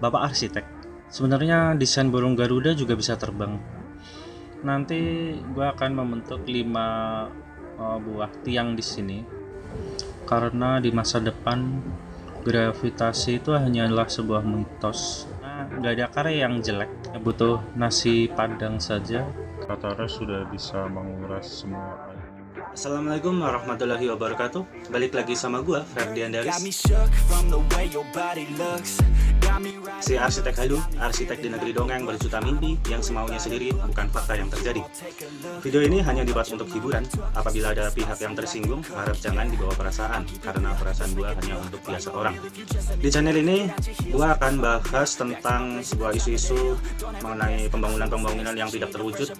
Bapak arsitek. Sebenarnya desain burung Garuda juga bisa terbang. Nanti gue akan membentuk 5 buah tiang di sini karena di masa depan gravitasi itu hanyalah sebuah mitos. Nah, nggak ada karya yang jelek, butuh nasi padang saja. Katara sudah bisa menguras semua air. Assalamualaikum warahmatullahi wabarakatuh. Balik lagi sama gua, Ferdian Daris. Si arsitek halu, arsitek di negeri dongeng berjuta mimpi yang semaunya sendiri, bukan fakta yang terjadi. Video ini hanya dibuat untuk hiburan. Apabila ada pihak yang tersinggung, harap jangan dibawa perasaan, karena perasaan gua hanya untuk biasa orang. Di channel ini, gua akan bahas tentang sebuah isu-isu mengenai pembangunan yang tidak terwujud.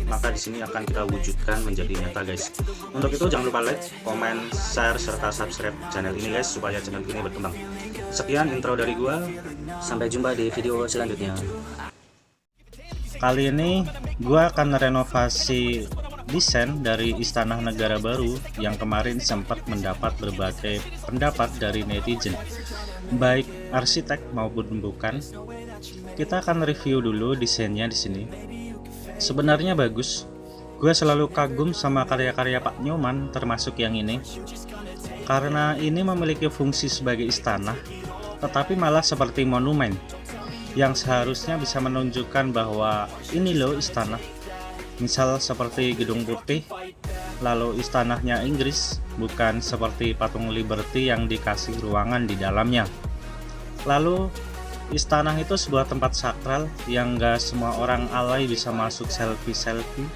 Maka di sini akan kita wujudkan menjadi nyata, guys. Untuk itu jangan lupa like, komen, share, serta subscribe channel ini, guys, supaya channel ini berkembang. Sekian intro dari gua. Sampai jumpa di video selanjutnya. Kali ini gua akan renovasi desain dari Istana Negara Baru yang kemarin sempat mendapat berbagai pendapat dari netizen, baik arsitek maupun bukan. Kita akan review dulu desainnya di sini. Sebenarnya bagus. Gue selalu kagum sama karya-karya Pak Nyoman, termasuk yang ini, karena ini memiliki fungsi sebagai istana, tetapi malah seperti monumen yang seharusnya bisa menunjukkan bahwa ini loh istana. Misal seperti Gedung Putih, lalu istananya Inggris, bukan seperti patung Liberty yang dikasih ruangan di dalamnya. Lalu istana itu sebuah tempat sakral yang gak semua orang alay bisa masuk selfie-selfie.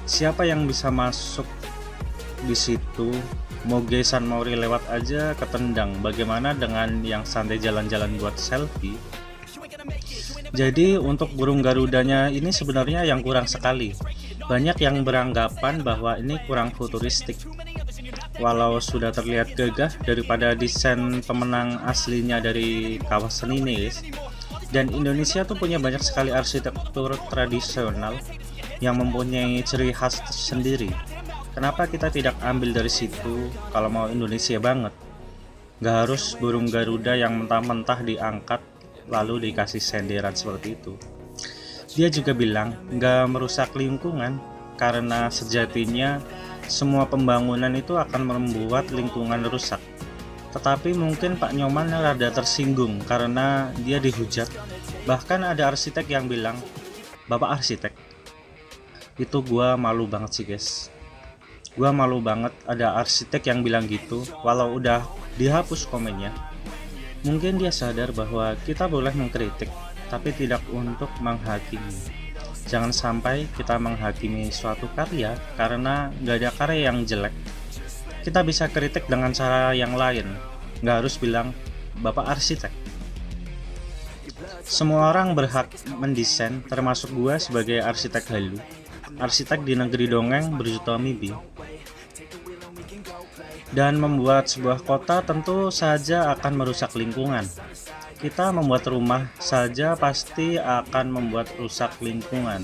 Siapa yang bisa masuk di situ? Mau Gesan Mauri lewat aja ketendang. Bagaimana dengan yang santai jalan-jalan buat selfie? Jadi untuk burung Garudanya ini sebenarnya yang kurang sekali. Banyak yang beranggapan bahwa ini kurang futuristik. Walau sudah terlihat gagah daripada desain pemenang aslinya dari kawasan ini, guys. Dan Indonesia tuh punya banyak sekali arsitektur tradisional yang mempunyai ciri khas sendiri. Kenapa kita tidak ambil dari situ kalau mau Indonesia banget? Gak harus burung Garuda yang mentah-mentah diangkat lalu dikasih senderan seperti itu. Dia juga bilang gak merusak lingkungan, karena sejatinya semua pembangunan itu akan membuat lingkungan rusak. Tetapi mungkin Pak Nyoman rada tersinggung karena dia dihujat. Bahkan ada arsitek yang bilang, "Bapak arsitek." Itu gua malu banget sih, guys. Gua malu banget ada arsitek yang bilang gitu, walau udah dihapus komennya. Mungkin dia sadar bahwa kita boleh mengkritik, tapi tidak untuk menghakimi. Jangan sampai kita menghakimi suatu karya karena gak ada karya yang jelek. Kita bisa kritik dengan cara yang lain, gak harus bilang Bapak arsitek. Semua orang berhak mendesain, termasuk gua sebagai arsitek halu, arsitek di negeri dongeng berjuta mimpi. Dan membuat sebuah kota tentu saja akan merusak lingkungan. Kita membuat rumah saja pasti akan membuat rusak lingkungan.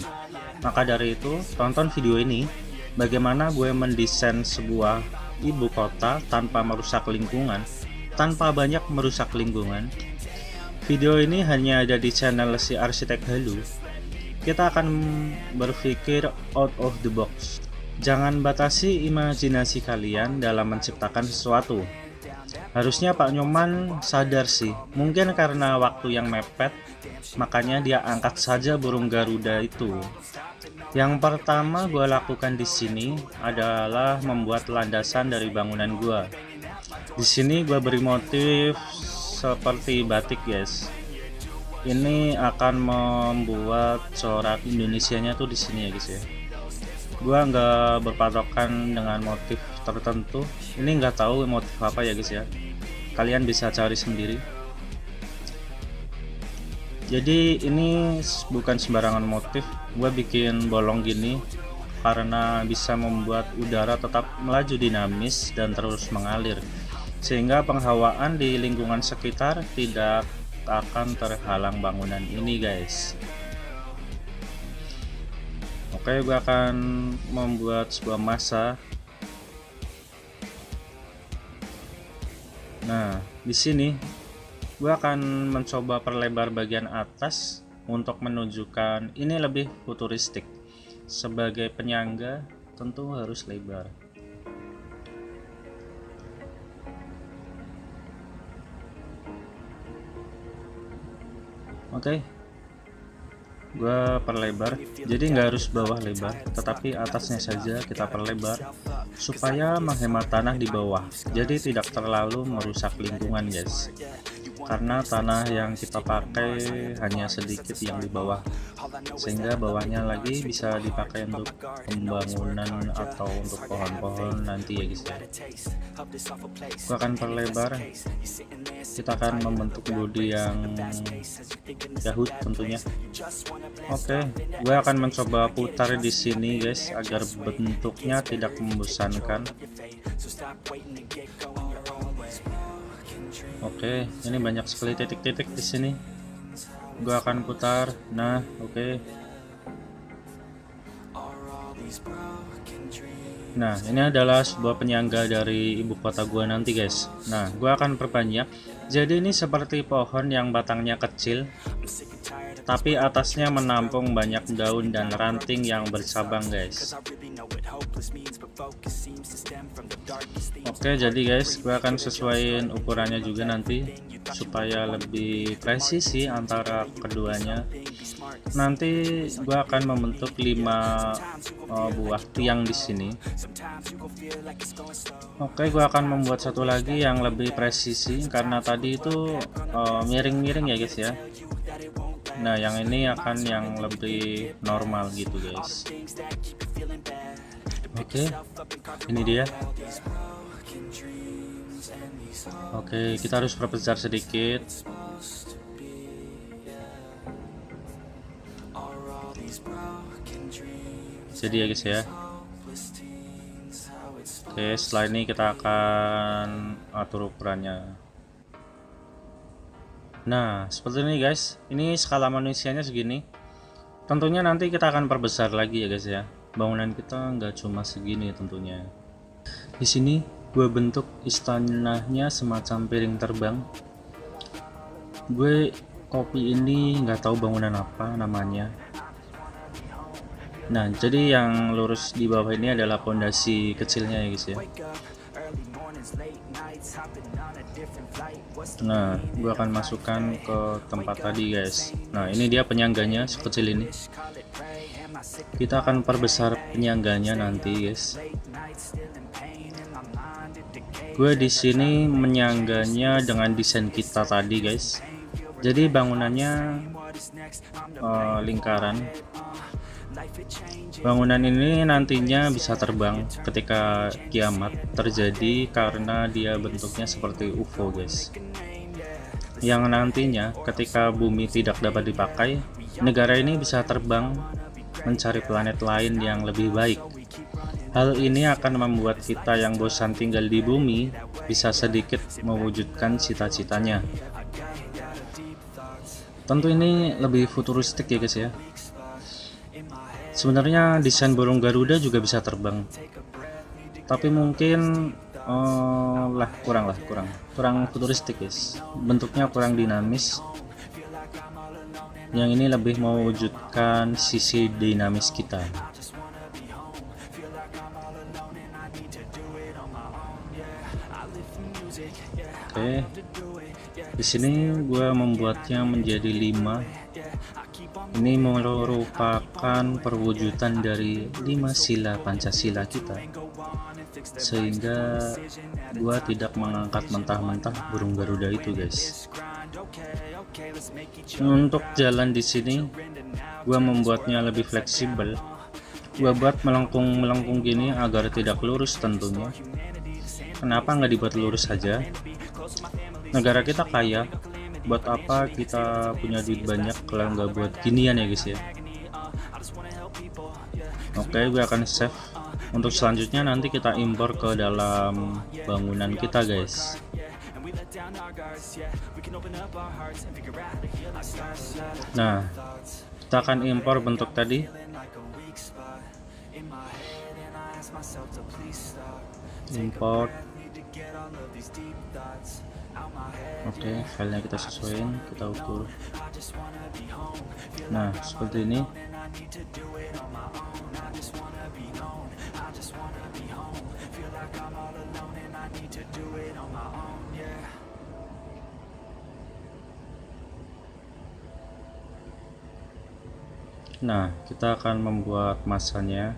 Maka dari itu, tonton video ini, bagaimana gue mendesain sebuah ibu kota tanpa merusak lingkungan, tanpa banyak merusak lingkungan. Video ini hanya ada di channel si arsitek halu. Kita akan berpikir out of the box. Jangan batasi imajinasi kalian dalam menciptakan sesuatu. Harusnya Pak Nyoman sadar sih, mungkin karena waktu yang mepet, makanya dia angkat saja burung Garuda itu. Yang pertama gue lakukan di sini adalah membuat landasan dari bangunan gue. Di sini gue beri motif seperti batik, guys. Ini akan membuat corak Indonesianya tuh di sini ya, guys ya. Gua nggak berpatokan dengan motif tertentu. Ini nggak tahu motif apa ya, guys ya. Kalian bisa cari sendiri. Jadi ini bukan sembarangan motif. Gua bikin bolong gini karena bisa membuat udara tetap melaju dinamis dan terus mengalir, sehingga penghawaan di lingkungan sekitar tidak akan terhalang bangunan ini, guys. Oke, gue akan membuat sebuah masa. Nah, di sini Gue akan mencoba perlebar bagian atas untuk menunjukkan ini lebih futuristik. Sebagai penyangga tentu harus lebar. Oke, gue perlebar, jadi nggak harus bawah lebar, tetapi atasnya saja kita perlebar supaya menghemat tanah di bawah, jadi tidak terlalu merusak lingkungan guys, karena tanah yang kita pakai hanya sedikit yang di bawah, sehingga bawahnya lagi bisa dipakai untuk pembangunan atau untuk pohon-pohon nanti ya guys ya. Gue akan perlebar, kita akan membentuk bodi yang Yahoo tentunya. Oke, gue akan mencoba putar di sini guys agar bentuknya tidak membosankan. Oke, ini banyak sekali titik-titik di sini. Gue akan putar. Nah, oke. Nah, ini adalah sebuah penyangga dari ibu kota gua nanti guys. Nah, gua akan perbanyak. Jadi ini seperti pohon yang batangnya kecil, tapi atasnya menampung banyak daun dan ranting yang bercabang guys. Oke, jadi guys, gua akan sesuaiin ukurannya juga nanti supaya lebih presisi antara keduanya. Nanti gua akan membentuk 5 buah tiang di sini. Oke, gua akan membuat satu lagi yang lebih presisi karena tadi itu miring-miring ya guys ya. Nah, yang ini akan yang lebih normal gitu guys. Oke, ini dia. Oke, kita harus perbesar sedikit. Jadi ya guys ya. Oke, setelah ini kita akan atur ukurannya. Nah, seperti ini guys. Ini skala manusianya segini. Tentunya nanti kita akan perbesar lagi ya guys ya. Bangunan kita nggak cuma segini tentunya. Di sini gue bentuk istananya semacam piring terbang. Gue copy ini nggak tahu bangunan apa namanya. Nah, jadi yang lurus di bawah ini adalah pondasi kecilnya ya guys ya. Nah, gua akan masukkan ke tempat tadi guys. Nah, ini dia penyangganya sekecil ini. Kita akan perbesar penyangganya nanti guys. Gue di sini menyangganya dengan desain kita tadi guys. Jadi bangunannya lingkaran. Bangunan ini nantinya bisa terbang ketika kiamat terjadi karena dia bentuknya seperti UFO guys. Yang nantinya ketika bumi tidak dapat dipakai, negara ini bisa terbang mencari planet lain yang lebih baik. Hal ini akan membuat kita yang bosan tinggal di bumi bisa sedikit mewujudkan cita-citanya. Tentu ini lebih futuristik ya guys ya. Sebenarnya desain burung Garuda juga bisa terbang, tapi mungkin kurang futuristik guys. Bentuknya kurang dinamis. Yang ini lebih mewujudkan sisi dinamis kita. Oke, di sini gua membuatnya menjadi 5. Ini merupakan perwujudan dari 5 sila Pancasila kita, sehingga gua tidak mengangkat mentah-mentah burung Garuda itu guys. Untuk jalan di sini gua membuatnya lebih fleksibel. Gua buat melengkung-melengkung gini agar tidak lurus tentunya. Kenapa nggak dibuat lurus saja? Negara kita kaya, buat apa kita punya duit banyak kalau nggak buat ginian ya guys ya. Oke, gue akan save. Untuk selanjutnya nanti kita impor ke dalam bangunan kita guys. Nah, kita akan impor bentuk tadi. Import. Oke, filenya kita sesuaiin, kita ukur. Nah, seperti ini. Nah, kita akan membuat masanya.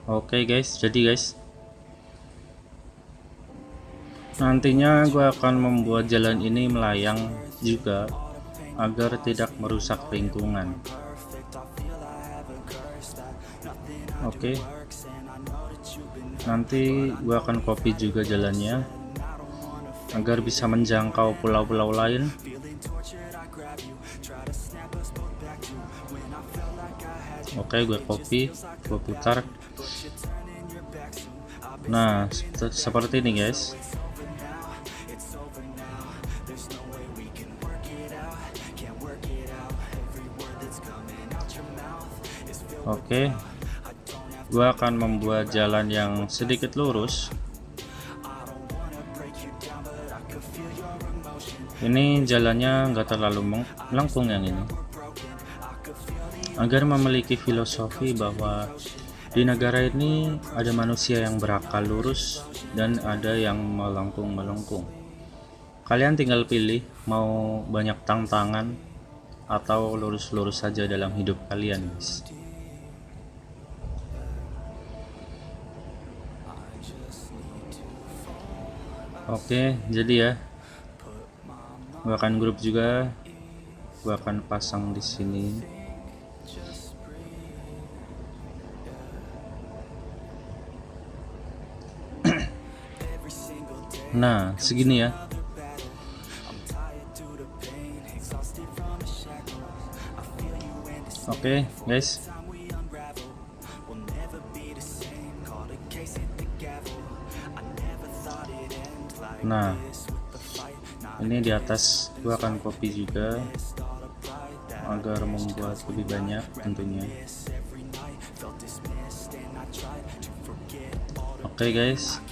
Oke guys, jadi guys, nantinya gue akan membuat jalan ini melayang juga agar tidak merusak lingkungan. Oke, nanti gue akan copy juga jalannya agar bisa menjangkau pulau-pulau lain. Oke, gue copy, gue putar. Nah, seperti ini guys. Oke, gue akan membuat jalan yang sedikit lurus. Ini jalannya nggak terlalu melengkung yang ini, agar memiliki filosofi bahwa di negara ini ada manusia yang berakal lurus dan ada yang melengkung-melengkung. Kalian tinggal pilih mau banyak tantangan atau lurus-lurus saja dalam hidup kalian, guys. Oke, jadi ya, gue akan grup juga, gue akan pasang di sini. Nah, segini ya. Oke, guys. Nah, ini di atas gua akan copy juga agar membuat lebih banyak tentunya. Oke, guys.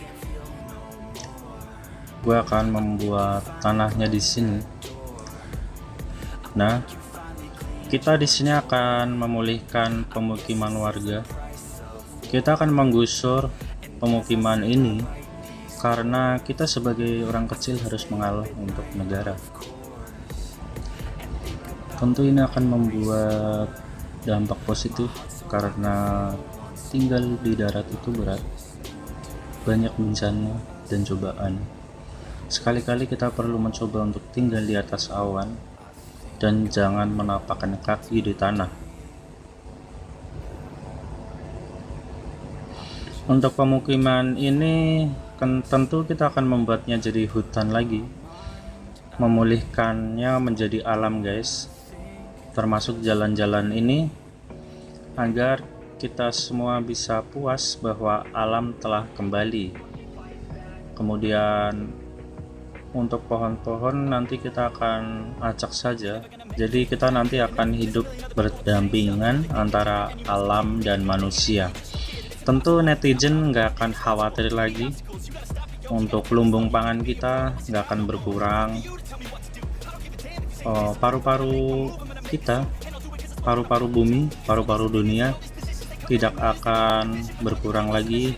Gue akan membuat tanahnya di sini. Nah, kita di sini akan memulihkan pemukiman warga. Kita akan menggusur pemukiman ini karena kita sebagai orang kecil harus mengalah untuk negara. Tentu ini akan membuat dampak positif karena tinggal di darat itu berat, banyak bencana dan cobaan. Sekali-kali kita perlu mencoba untuk tinggal di atas awan dan jangan menapakkan kaki di tanah. Untuk pemukiman ini tentu kita akan membuatnya jadi hutan lagi, memulihkannya menjadi alam, guys, termasuk jalan-jalan ini, agar kita semua bisa puas bahwa alam telah kembali. Kemudian untuk pohon-pohon nanti kita akan acak saja, jadi kita nanti akan hidup berdampingan antara alam dan manusia. Tentu netizen nggak akan khawatir lagi, untuk lumbung pangan kita nggak akan berkurang. Paru-paru kita, paru-paru bumi, paru-paru dunia tidak akan berkurang lagi,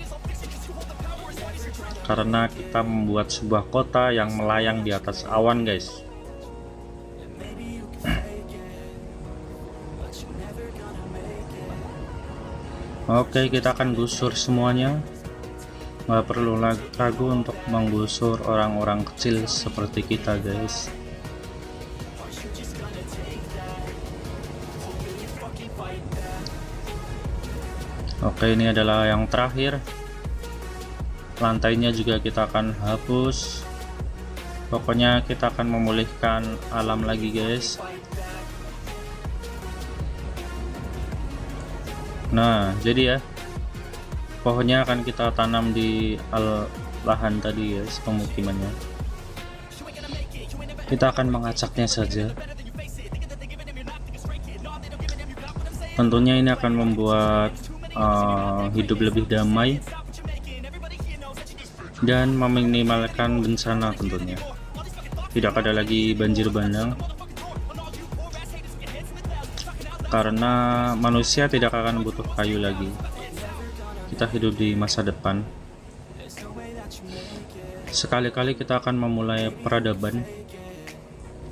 karena kita membuat sebuah kota yang melayang di atas awan, guys. Oke, kita akan gusur semuanya. Nggak perlu ragu untuk menggusur orang-orang kecil seperti kita, guys. Oke, ini adalah yang terakhir. Lantainya juga kita akan hapus. Pokoknya kita akan memulihkan alam lagi, guys. Nah, jadi ya, pohonnya akan kita tanam di lahan tadi, guys, pemukimannya. Kita akan mengacaknya saja. Tentunya ini akan membuat hidup lebih damai dan meminimalkan bencana tentunya. Tidak ada lagi banjir bandang karena manusia tidak akan butuh kayu lagi. Kita hidup di masa depan. Sekali-kali kita akan memulai peradaban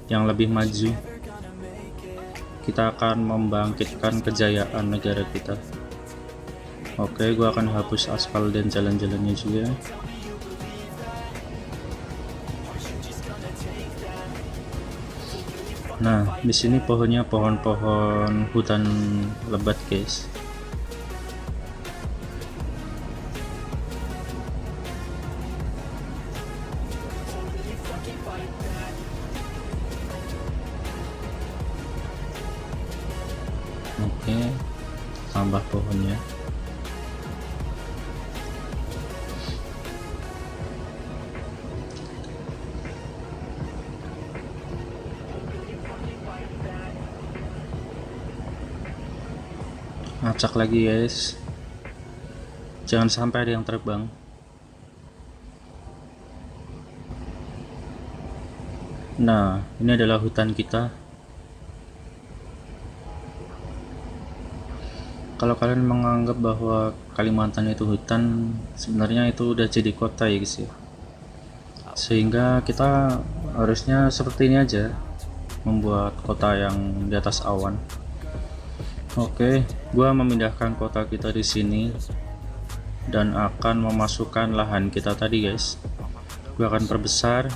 yang lebih maju. Kita akan membangkitkan kejayaan negara kita. Oke, gua akan hapus aspal dan jalan-jalannya juga. Nah, di sini pohonnya pohon-pohon hutan lebat, guys. Oke, tambah pohonnya. Acak lagi, guys. Jangan sampai ada yang terbang. Nah, ini adalah hutan kita. Kalau kalian menganggap bahwa Kalimantan itu hutan, sebenarnya itu udah jadi kota ya guys ya. Sehingga kita harusnya seperti ini aja, membuat kota yang di atas awan. Oke, gua memindahkan kota kita di sini dan akan memasukkan lahan kita tadi, guys. Gua akan perbesar.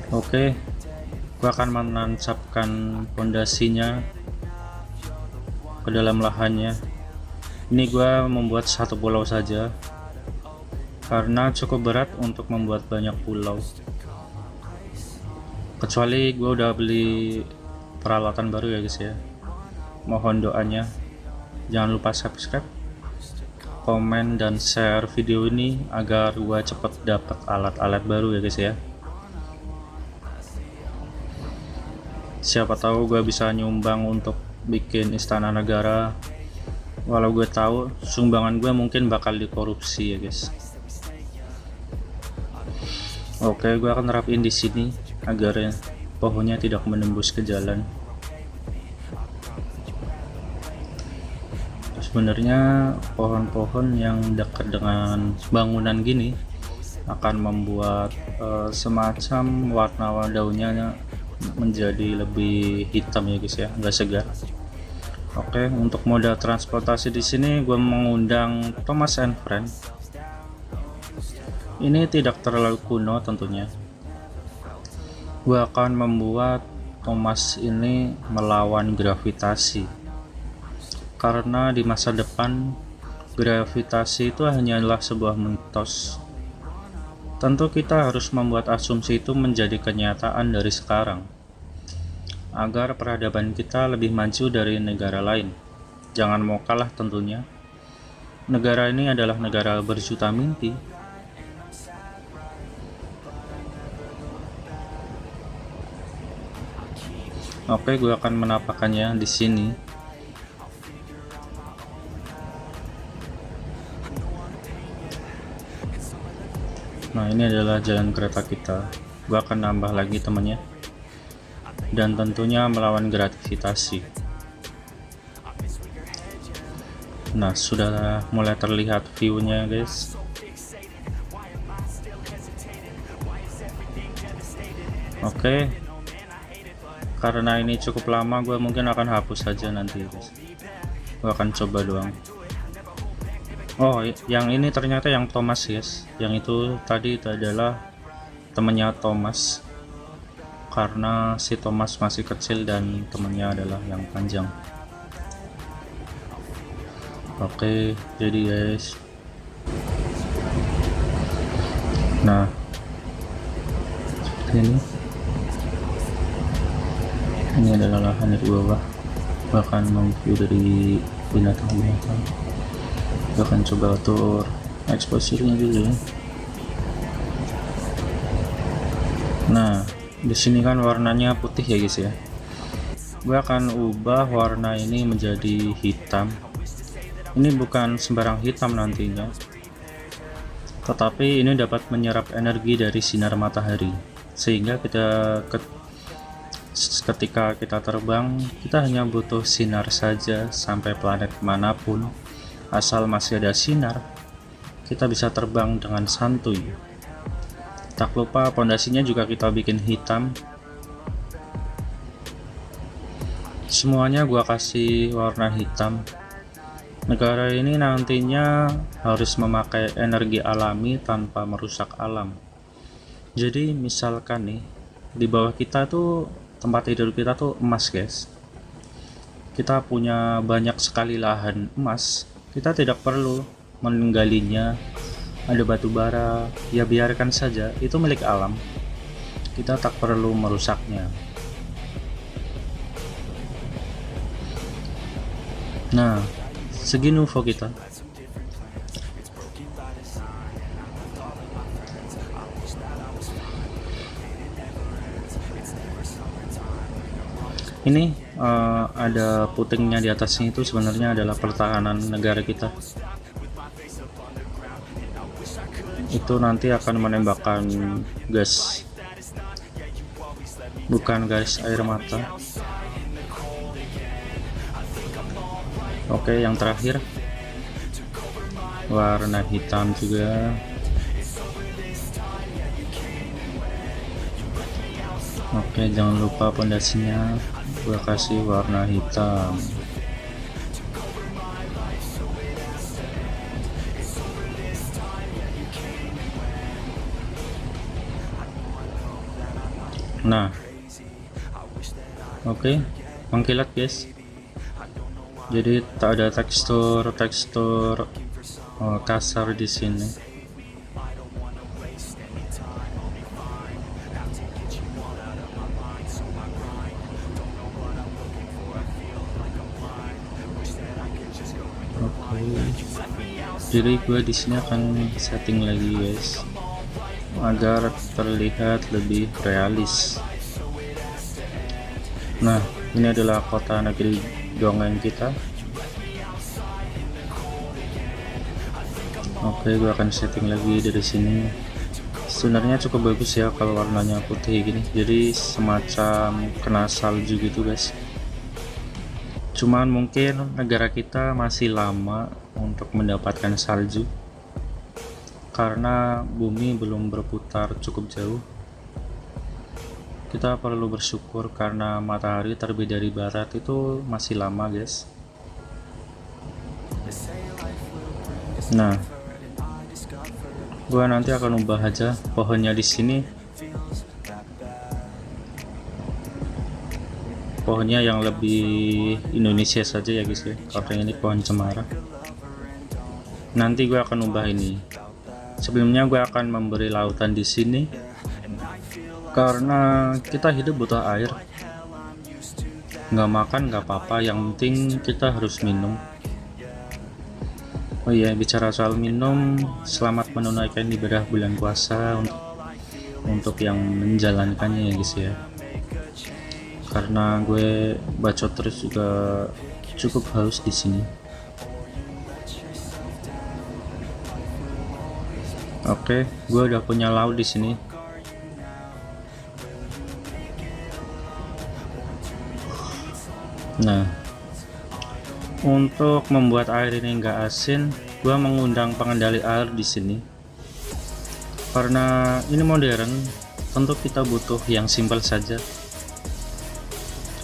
Oke, gua akan menancapkan pondasinya ke dalam lahannya. Ini gua membuat satu pulau saja karena cukup berat untuk membuat banyak pulau. Kecuali gue udah beli peralatan baru ya guys ya. Mohon doanya. Jangan lupa subscribe, komen, dan share video ini agar gue cepet dapat alat-alat baru ya guys ya. Siapa tahu gue bisa nyumbang untuk bikin istana negara. Walau gue tahu sumbangan gue mungkin bakal dikorupsi ya guys. Oke, gue akan terapin di sini agar pohonnya tidak menembus ke jalan. Sebenarnya pohon-pohon yang dekat dengan bangunan gini akan membuat semacam warna daunnya menjadi lebih hitam ya guys ya, nggak segar. Oke, untuk moda transportasi di sini gue mengundang Thomas and Friend. Ini tidak terlalu kuno tentunya. Gue akan membuat Thomas ini melawan gravitasi, karena di masa depan gravitasi itu hanyalah sebuah mitos. Tentu kita harus membuat asumsi itu menjadi kenyataan dari sekarang agar peradaban kita lebih maju dari negara lain. Jangan mau kalah tentunya. Negara ini adalah negara berjuta mimpi. Oke, gue akan menapakannya di sini. Nah, ini adalah jalan kereta kita. Gue akan nambah lagi temannya. Dan tentunya melawan gravitasi. Nah, sudah mulai terlihat view-nya, guys. Oke. Karena ini cukup lama, gue mungkin akan hapus saja nanti, guys. Gue akan coba doang. Oh, yang ini ternyata yang Thomas, guys. Yang itu tadi itu adalah temannya Thomas. Karena si Thomas masih kecil dan temannya adalah yang panjang. Oke, jadi guys. Nah, seperti ini. Ini adalah lahan di bawah. Bahkan memview dari binatang-binatang. Bahkan coba atur exposure-nya dulu. Nah, di sini kan warnanya putih ya guys ya. gue akan ubah warna ini menjadi hitam. Ini bukan sembarang hitam nantinya, tetapi ini dapat menyerap energi dari sinar matahari, sehingga ketika kita terbang, kita hanya butuh sinar saja sampai planet manapun. Asal masih ada sinar, kita bisa terbang dengan santuy. Tak lupa pondasinya juga kita bikin hitam. Semuanya gua kasih warna hitam. Negara ini nantinya harus memakai energi alami tanpa merusak alam. Jadi misalkan nih, di bawah kita tuh tempat tidur kita tuh emas guys. Kita punya banyak sekali lahan emas, kita tidak perlu menggalinya. Ada batu bara, ya biarkan saja, itu milik alam. Kita tak perlu merusaknya. Nah, segini UFO kita. Ini ada putingnya di atasnya, itu sebenarnya adalah pertahanan negara kita. Itu nanti akan menembakkan gas, bukan gas air mata. Oke, yang terakhir warna hitam juga. Oke, jangan lupa pondasinya gua kasih warna hitam. Nah, oke, mengkilat guys. Jadi tak ada tekstur kasar di sini. Oke. Jadi gue di sini akan setting lagi guys, agar terlihat lebih realis. Nah, ini adalah kota negeri dongeng kita. Oke, gue akan setting lagi dari sini. Sebenarnya cukup bagus ya kalau warnanya putih gini, jadi semacam kena salju gitu guys. Cuman mungkin negara kita masih lama untuk mendapatkan salju karena bumi belum berputar cukup jauh. Kita perlu bersyukur karena matahari terbit dari barat itu masih lama guys. Nah, gua nanti akan ubah aja pohonnya di sini. Pohonnya yang lebih Indonesia saja ya guys ya, karena ini pohon cemara. Nanti gua akan ubah ini. Sebelumnya gua akan memberi lautan di sini. Karena kita hidup butuh air, nggak makan nggak apa-apa, yang penting kita harus minum. Oh iya, bicara soal minum, selamat menunaikan ibadah bulan puasa untuk yang menjalankannya ya guys ya. Karena gue bacot terus juga cukup haus di sini. Oke, gue udah punya laut di sini. Nah, untuk membuat air ini enggak asin, gua mengundang pengendali air di sini. Karena ini modern, tentu kita butuh yang simpel saja.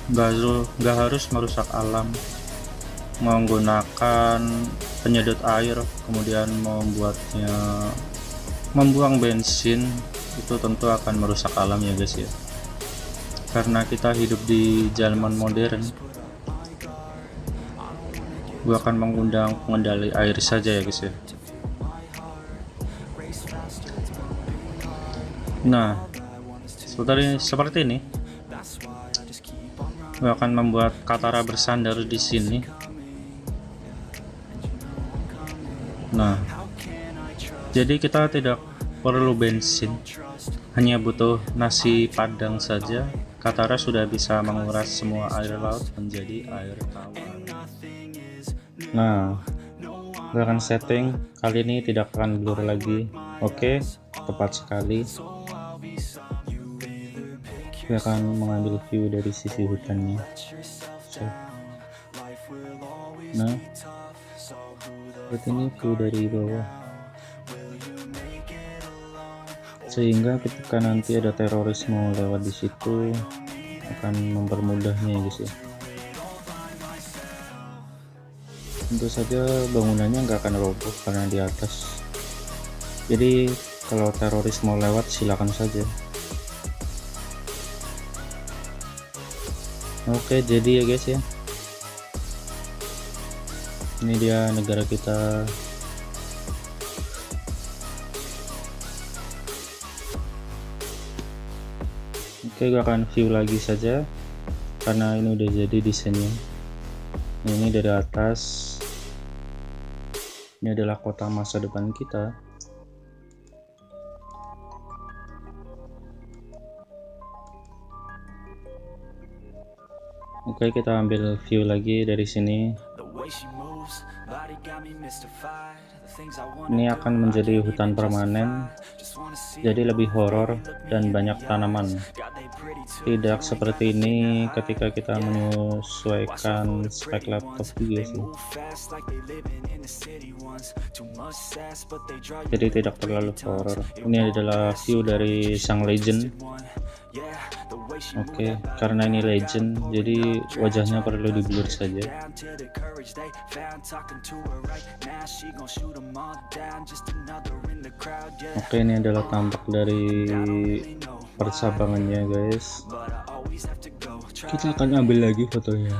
Nggak harus merusak alam, menggunakan penyedot air, kemudian membuang bensin, itu tentu akan merusak alam ya guys ya. Karena kita hidup di zaman modern, gue akan mengundang pengendali air saja ya guys ya. Nah, seperti ini, gue akan membuat Katara bersandar di sini. Nah, jadi kita tidak perlu bensin, hanya butuh nasi padang saja Katara sudah bisa menguras semua air laut menjadi air tawar. Nah, gue akan setting kali ini tidak akan blur lagi. Oke, tepat sekali. Gue akan mengambil view dari sisi hutannya. Nah, seperti ini view dari bawah. Sehingga ketika nanti ada teroris mau lewat di situ akan mempermudahnya ya guys ya. Tentu saja bangunannya nggak akan roboh karena di atas. Jadi kalau teroris mau lewat silakan saja. Oke, jadi ya guys ya. Ini dia negara kita. Oke, gue akan view lagi saja karena ini udah jadi desainnya. Ini dari atas. Ini adalah kota masa depan kita. Oke, kita ambil view lagi dari sini. Ini akan menjadi hutan permanen, jadi lebih horor dan banyak tanaman. Tidak seperti ini ketika kita menyesuaikan spek laptop juga sih. Jadi tidak terlalu horor. Ini adalah view dari sang legend. Oke, karena ini legend, jadi wajahnya perlu di blur saja. Oke, ini adalah tampak dari persabangannya guys. Kita akan ambil lagi fotonya.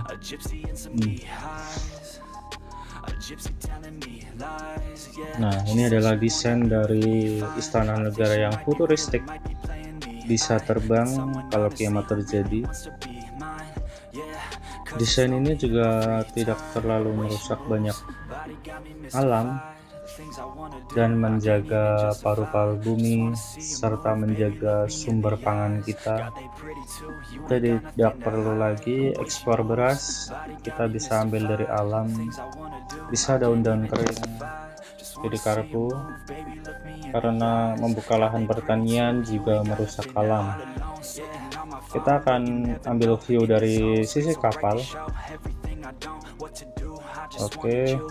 Nah, ini adalah desain dari istana negara yang futuristik. Bisa terbang kalau kiamat terjadi. Desain ini juga tidak terlalu merusak banyak alam dan menjaga paru-paru bumi serta menjaga sumber pangan kita. Kita tidak perlu lagi ekspor beras, kita bisa ambil dari alam, bisa daun-daun kering jadi karbu, karena membuka lahan pertanian juga merusak alam. Kita akan ambil view dari sisi kapal. Oke,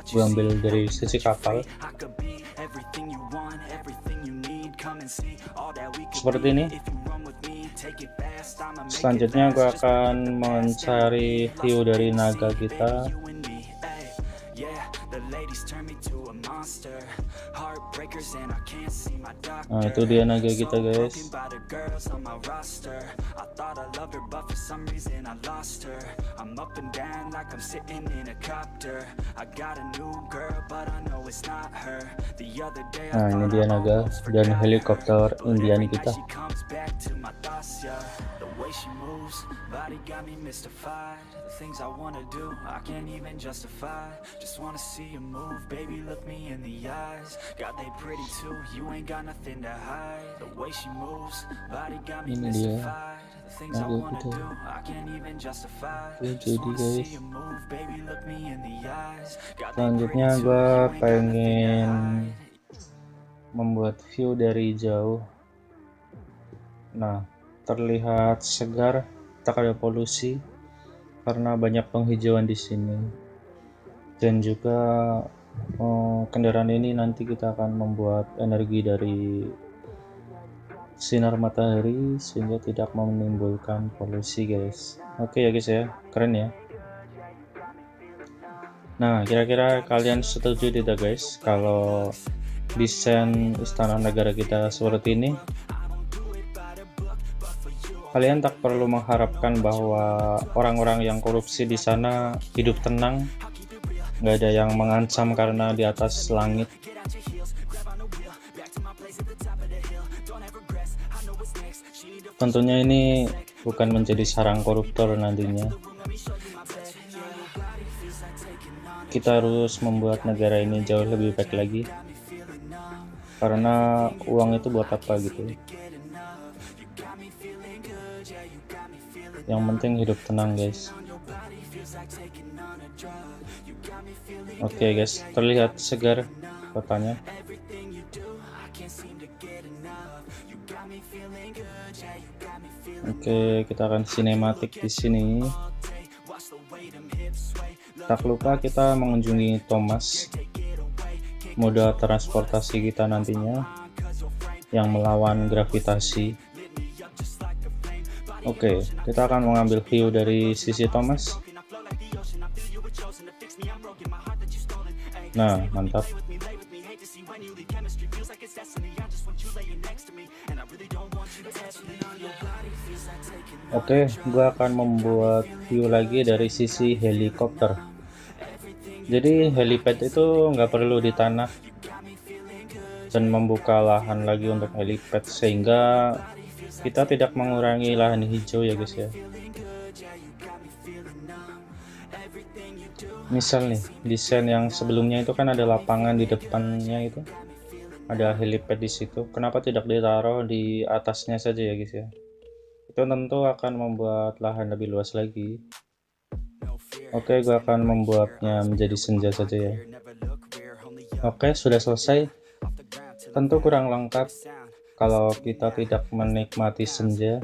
gue ambil dari sisi kapal seperti ini. Selanjutnya gue akan mencari view dari naga kita. Nah, itu dia naga kita guys. Nah, ini dia naga dan helikopter Indian kita. Ini dia naga kita. Oke, jadi guys, selanjutnya gue pengen membuat view dari jauh. Nah, terlihat segar, tak ada polusi karena banyak penghijauan di sini. Dan juga kendaraan ini nanti kita akan membuat energi dari sinar matahari sehingga tidak menimbulkan polusi guys. Oke ya guys ya, keren ya. Nah, kira-kira kalian setuju tidak guys kalau desain istana negara kita seperti ini? Kalian tak perlu mengharapkan bahwa orang-orang yang korupsi di sana hidup tenang, nggak ada yang mengancam karena di atas langit. Tentunya ini bukan menjadi sarang koruptor nantinya. Kita harus membuat negara ini jauh lebih baik lagi, karena uang itu buat apa gitu. Yang penting hidup tenang guys. Oke guys, terlihat segar kotanya. Oke, kita akan sinematik di sini. Tak lupa kita mengunjungi Thomas, moda transportasi kita nantinya yang melawan gravitasi. Oke, kita akan mengambil view dari sisi Thomas. Nah, mantap. Oke, gua akan membuat view lagi dari sisi helikopter. Jadi helipad itu nggak perlu di tanah dan membuka lahan lagi untuk helipad, sehingga kita tidak mengurangi lahan hijau ya guys ya. Misal nih, desain yang sebelumnya itu kan ada lapangan di depannya, itu ada helipad di situ. Kenapa tidak ditaruh di atasnya saja ya guys ya? Itu tentu akan membuat lahan lebih luas lagi. Oke, gue akan membuatnya menjadi senja saja ya. Oke, sudah selesai. Tentu kurang lengkap kalau kita tidak menikmati senja.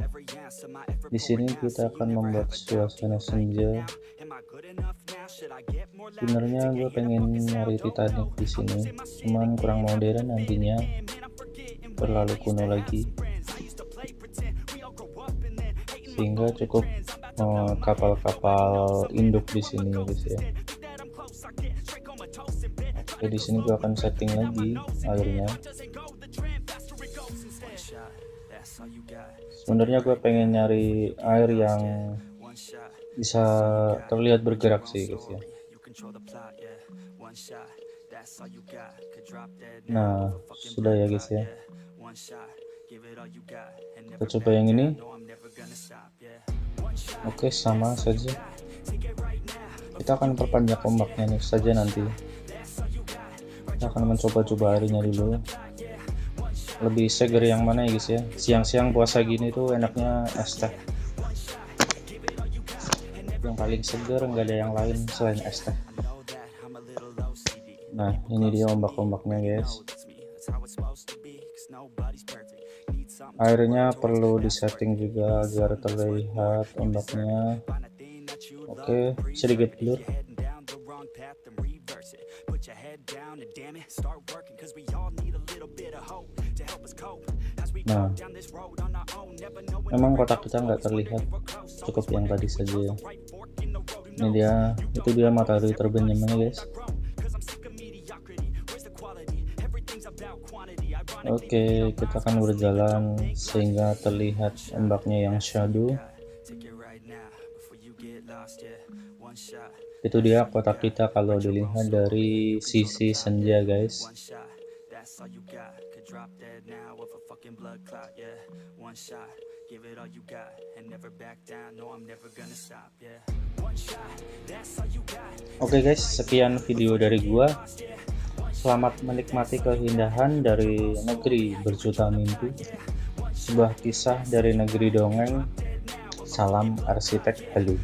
Di sini kita akan membuat suasana senja. Sebenarnya gue pengen nyari Titanic di sini, cuman kurang modern nantinya, terlalu kuno lagi, sehingga cukup kapal-kapal induk di sini guys ya. Oke, di sini gue akan setting lagi airnya. Sebenarnya gue pengen nyari air yang bisa terlihat bergerak sih guys ya. Nah, sudah ya guys ya. Kita coba yang ini. Oke, sama saja. Kita akan perpanjang ombaknya nih saja nanti. Kita akan mencoba-coba airnya dulu. Lebih seger yang mana ya guys ya? Siang-siang puasa gini tuh enaknya es teh. Yang paling seger, nggak ada yang lain selain es teh. Nah, ini dia ombak-ombaknya guys. Airnya perlu disetting juga agar terlihat ombaknya. Oke, sedikit blur. Nah, memang kotak kita nggak terlihat, cukup yang tadi saja ya. Ini dia, itu dia matahari terbenamnya guys. Oke, kita akan berjalan sehingga terlihat ombaknya yang shadow. Itu dia kotak kita kalau dilihat dari sisi senja guys. Oke guys, sekian video dari gua. Selamat menikmati keindahan dari negeri berjuta mimpi. Sebuah kisah dari negeri dongeng. Salam arsitek Helu.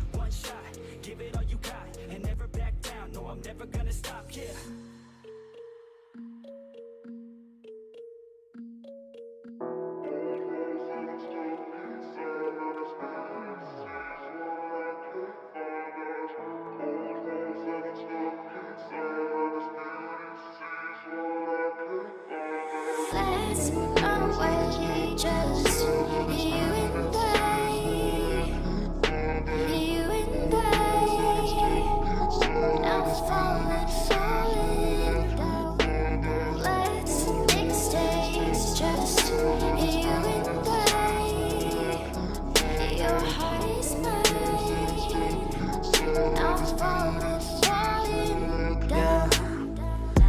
Let's run away, just you and I, you and I. Now falling, falling down. Let's make mistakes, just you and I. Your heart is mine. Now falling, falling down.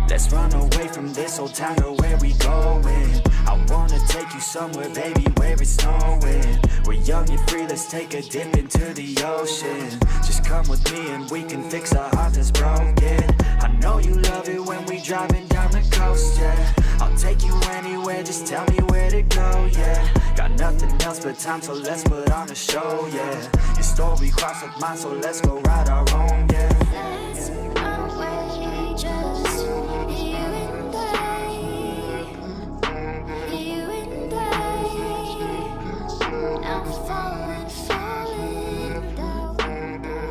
Let's run away from this old town, to where we going? I wanna take you somewhere, baby, where it's snowing. We're young and free, let's take a dip into the ocean. Just come with me and we can fix a heart that's broken. I know you love it when we driving down the coast, yeah. I'll take you anywhere, just tell me where to go, yeah. Got Got nothing else but time, so let's put on a show, yeah. Your story crossed with mine, so let's go write our own, yeah. Let's run away, just you and I. You and I. Now falling down.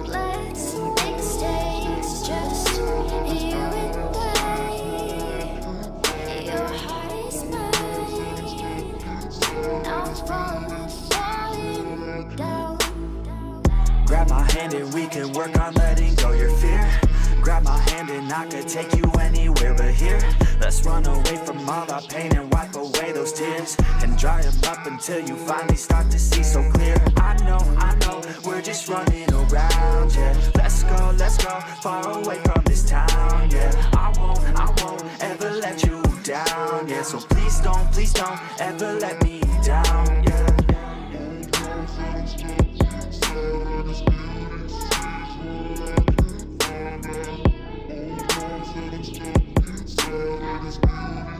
Let's make mistakes, just you and I. Your heart is mine. Now falling down. Grab my hand and we can work on letting go your fear. Grab my hand and I could take you anywhere but here. Let's run away from all our pain and wipe away those tears, and dry them up until you finally start to see so clear. I know, we're just running around, yeah. Let's go, far away from this town, yeah. I won't ever let you down, yeah. So please don't ever let me down, yeah. Now